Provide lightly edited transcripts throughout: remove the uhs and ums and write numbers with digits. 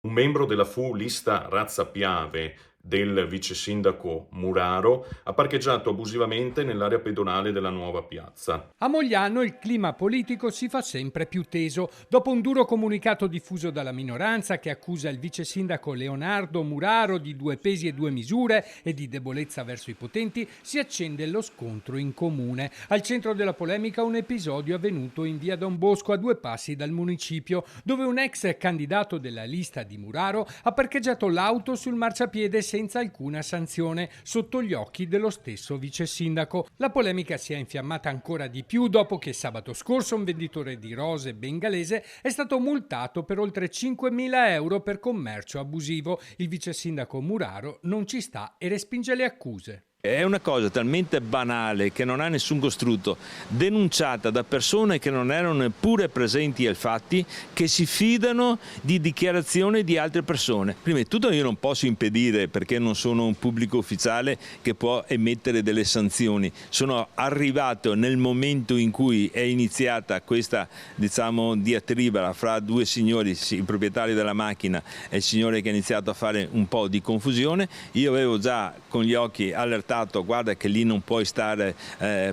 Un membro della fu lista Razza Piave del vice sindaco Muraro ha parcheggiato abusivamente nell'area pedonale della nuova piazza. A Mogliano il clima politico si fa sempre più teso. Dopo un duro comunicato diffuso dalla minoranza che accusa il vice sindaco Leonardo Muraro di due pesi e due misure e di debolezza verso i potenti, si accende lo scontro in comune. Al centro della polemica un episodio avvenuto in via Don Bosco a 2 passi dal municipio, dove un ex candidato della lista di Muraro ha parcheggiato l'auto sul marciapiede senza alcuna sanzione, sotto gli occhi dello stesso vice sindaco. La polemica si è infiammata ancora di più dopo che sabato scorso un venditore di rose bengalese è stato multato per oltre 5.000 euro per commercio abusivo. Il vice sindaco Muraro non ci sta e respinge le accuse. È una cosa talmente banale che non ha nessun costrutto, denunciata da persone che non erano neppure presenti ai fatti, che si fidano di dichiarazioni di altre persone. Prima di tutto io non posso impedire, perché non sono un pubblico ufficiale che può emettere delle sanzioni. Sono arrivato nel momento in cui è iniziata questa, diatriba fra due signori, il proprietario della macchina e il signore che ha iniziato a fare un po' di confusione. Io avevo già con gli occhi allertato: guarda che lì non puoi stare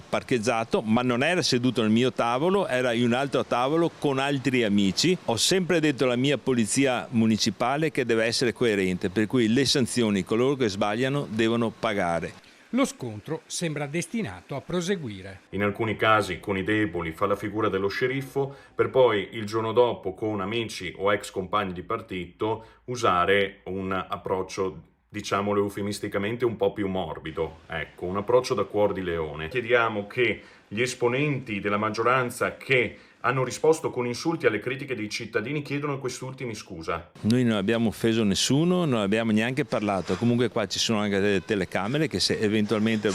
parcheggiato, ma non era seduto nel mio tavolo, era in un altro tavolo con altri amici. Ho sempre detto alla mia polizia municipale che deve essere coerente, per cui le sanzioni, coloro che sbagliano devono pagare. Lo scontro sembra destinato a proseguire. In alcuni casi con i deboli fa la figura dello sceriffo, per poi il giorno dopo con amici o ex compagni di partito usare un approccio, diciamolo eufemisticamente, un po' più morbido, ecco, un approccio da cuor di leone. Chiediamo che gli esponenti della maggioranza che hanno risposto con insulti alle critiche dei cittadini chiedono a quest'ultimi scusa. Noi non abbiamo offeso nessuno, non abbiamo neanche parlato. Comunque qua ci sono anche delle telecamere che, se eventualmente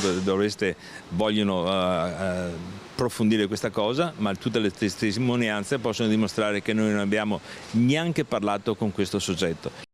vogliono approfondire questa cosa, ma tutte le testimonianze possono dimostrare che noi non abbiamo neanche parlato con questo soggetto.